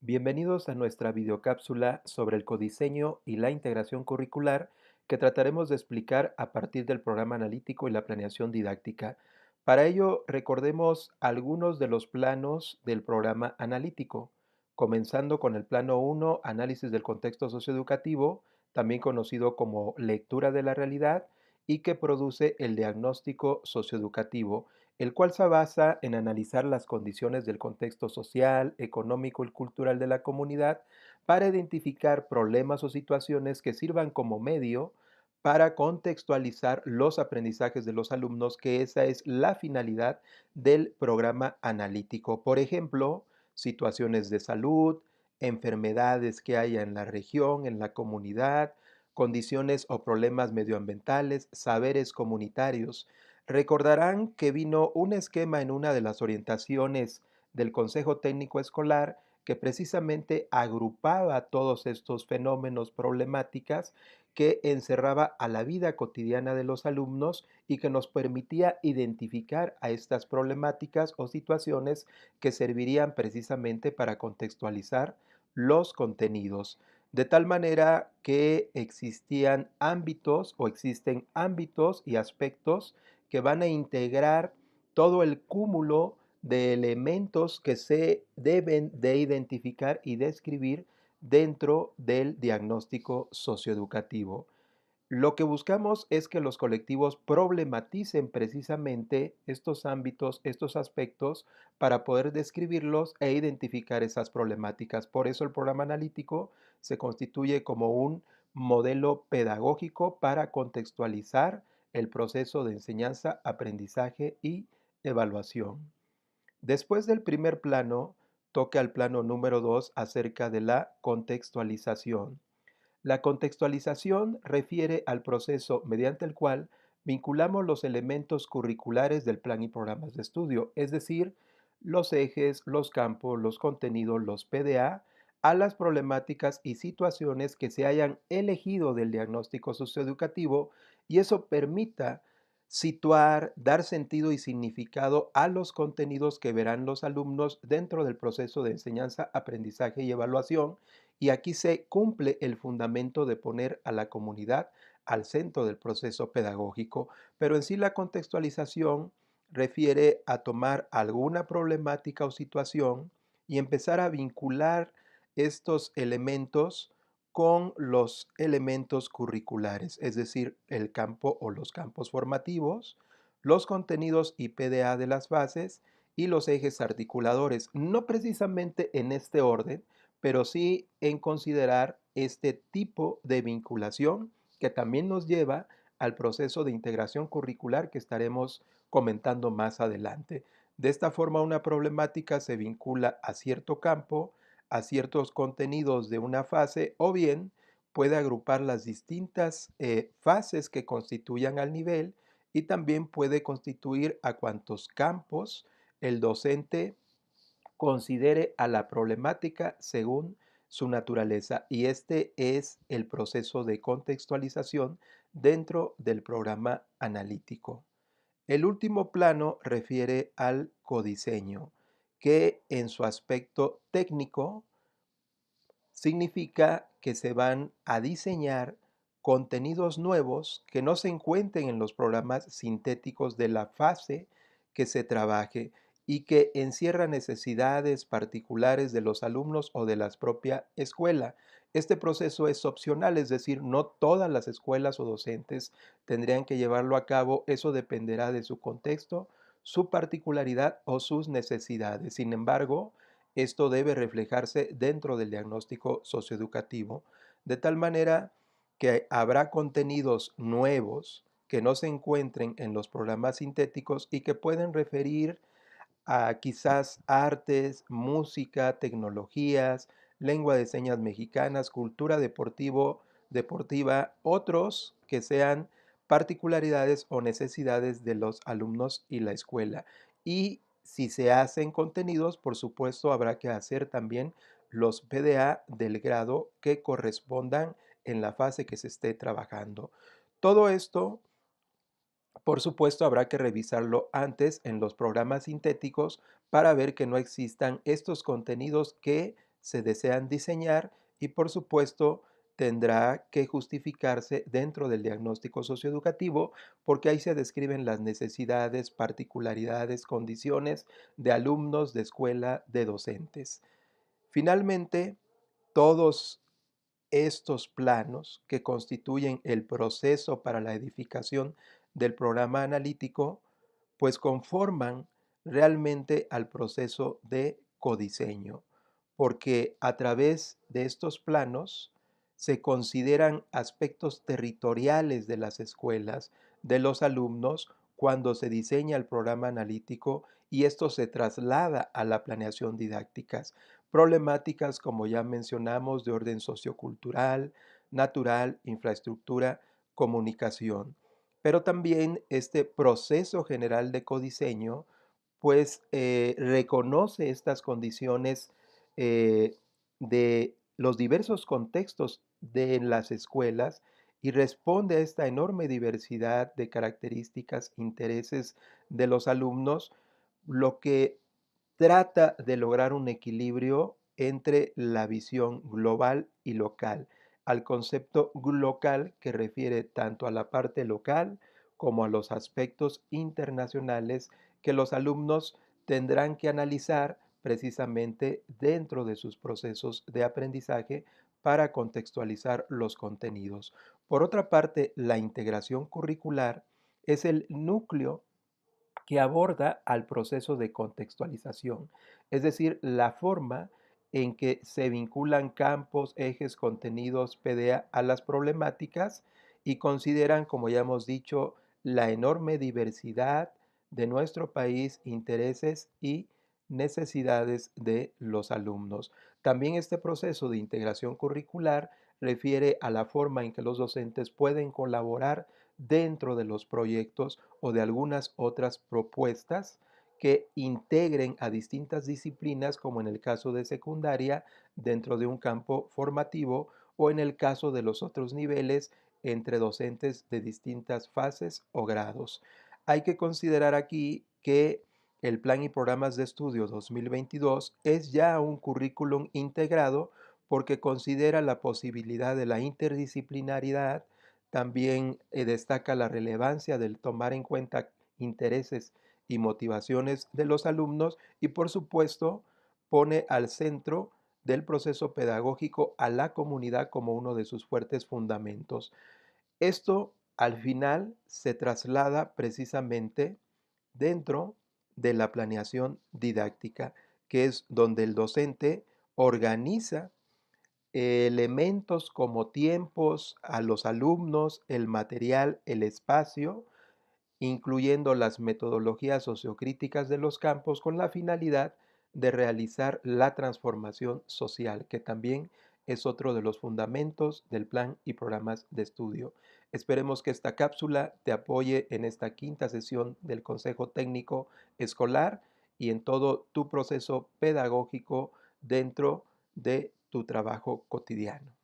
Bienvenidos a nuestra videocápsula sobre el codiseño y la integración curricular que trataremos de explicar a partir del programa analítico y la planeación didáctica. Para ello, recordemos algunos de los planos del programa analítico, comenzando con el plano 1, análisis del contexto socioeducativo, también conocido como lectura de la realidad, y que produce el diagnóstico socioeducativo, el cual se basa en analizar las condiciones del contexto social, económico y cultural de la comunidad para identificar problemas o situaciones que sirvan como medio para contextualizar los aprendizajes de los alumnos, que esa es la finalidad del programa analítico. Por ejemplo, situaciones de salud, enfermedades que haya en la región, en la comunidad, condiciones o problemas medioambientales, saberes comunitarios. Recordarán que vino un esquema en una de las orientaciones del Consejo Técnico Escolar que precisamente agrupaba todos estos fenómenos, problemáticas que encerraba a la vida cotidiana de los alumnos y que nos permitía identificar a estas problemáticas o situaciones que servirían precisamente para contextualizar los contenidos. De tal manera que existían ámbitos o existen ámbitos y aspectos que van a integrar todo el cúmulo de elementos que se deben de identificar y describir dentro del diagnóstico socioeducativo. Lo que buscamos es que los colectivos problematicen precisamente estos ámbitos, estos aspectos, para poder describirlos e identificar esas problemáticas. Por eso el programa analítico se constituye como un modelo pedagógico para contextualizar el proceso de enseñanza, aprendizaje y evaluación. Después del primer plano, toca el plano número 2 acerca de la contextualización. La contextualización refiere al proceso mediante el cual vinculamos los elementos curriculares del plan y programas de estudio, es decir, los ejes, los campos, los contenidos, los PDA, a las problemáticas y situaciones que se hayan elegido del diagnóstico socioeducativo, y eso permita situar, dar sentido y significado a los contenidos que verán los alumnos dentro del proceso de enseñanza, aprendizaje y evaluación. Y aquí se cumple el fundamento de poner a la comunidad al centro del proceso pedagógico, pero en sí la contextualización refiere a tomar alguna problemática o situación y empezar a vincular estos elementos con los elementos curriculares, es decir, el campo o los campos formativos, los contenidos y PDA de las bases y los ejes articuladores, no precisamente en este orden, pero sí en considerar este tipo de vinculación que también nos lleva al proceso de integración curricular que estaremos comentando más adelante. De esta forma, una problemática se vincula a cierto campo, a ciertos contenidos de una fase, o bien puede agrupar las distintas fases que constituyan al nivel, y también puede constituir a cuantos campos el docente considere a la problemática según su naturaleza, y este es el proceso de contextualización dentro del programa analítico. El último plano refiere al codiseño, que en su aspecto técnico significa que se van a diseñar contenidos nuevos que no se encuentren en los programas sintéticos de la fase que se trabaje y que encierra necesidades particulares de los alumnos o de la propia escuela. Este proceso es opcional, es decir, no todas las escuelas o docentes tendrían que llevarlo a cabo, eso dependerá de su contexto, su particularidad o sus necesidades. Sin embargo, esto debe reflejarse dentro del diagnóstico socioeducativo, de tal manera que habrá contenidos nuevos que no se encuentren en los programas sintéticos y que pueden referir a quizás artes, música, tecnologías, lengua de señas mexicanas, cultura deportiva, otros que sean particularidades o necesidades de los alumnos y la escuela. Y si se hacen contenidos, por supuesto, habrá que hacer también los PDA del grado que correspondan en la fase que se esté trabajando. Todo esto, por supuesto, habrá que revisarlo antes en los programas sintéticos para ver que no existan estos contenidos que se desean diseñar y por supuesto tendrá que justificarse dentro del diagnóstico socioeducativo porque ahí se describen las necesidades, particularidades, condiciones de alumnos, de escuela, de docentes. Finalmente, todos estos planos que constituyen el proceso para la edificación del programa analítico, pues conforman realmente al proceso de codiseño, porque a través de estos planos se consideran aspectos territoriales de las escuelas, de los alumnos, cuando se diseña el programa analítico y esto se traslada a la planeación didáctica. Problemáticas, como ya mencionamos, de orden sociocultural, natural, infraestructura, comunicación. Pero también este proceso general de codiseño, pues reconoce estas condiciones eh, de los diversos contextos de las escuelas y responde a esta enorme diversidad de características, intereses de los alumnos, lo que trata de lograr un equilibrio entre la visión global y local, al concepto local que refiere tanto a la parte local como a los aspectos internacionales que los alumnos tendrán que analizar precisamente dentro de sus procesos de aprendizaje para contextualizar los contenidos. Por otra parte, la integración curricular es el núcleo que aborda al proceso de contextualización, es decir, la forma en que se vinculan campos, ejes, contenidos, PDA a las problemáticas y consideran, como ya hemos dicho, la enorme diversidad de nuestro país, intereses y necesidades de los alumnos. También este proceso de integración curricular refiere a la forma en que los docentes pueden colaborar dentro de los proyectos o de algunas otras propuestas que integren a distintas disciplinas, como en el caso de secundaria, dentro de un campo formativo o en el caso de los otros niveles entre docentes de distintas fases o grados. Hay que considerar aquí que el Plan y Programas de Estudio 2022 es ya un currículum integrado porque considera la posibilidad de la interdisciplinaridad, también destaca la relevancia del tomar en cuenta intereses y motivaciones de los alumnos y por supuesto pone al centro del proceso pedagógico a la comunidad como uno de sus fuertes fundamentos. Esto al final se traslada precisamente dentro de la planeación didáctica, que es donde el docente organiza elementos como tiempos a los alumnos, el material, el espacio, incluyendo las metodologías sociocríticas de los campos con la finalidad de realizar la transformación social, que también es otro de los fundamentos del plan y programas de estudio. Esperemos que esta cápsula te apoye en esta quinta sesión del Consejo Técnico Escolar y en todo tu proceso pedagógico dentro de tu trabajo cotidiano.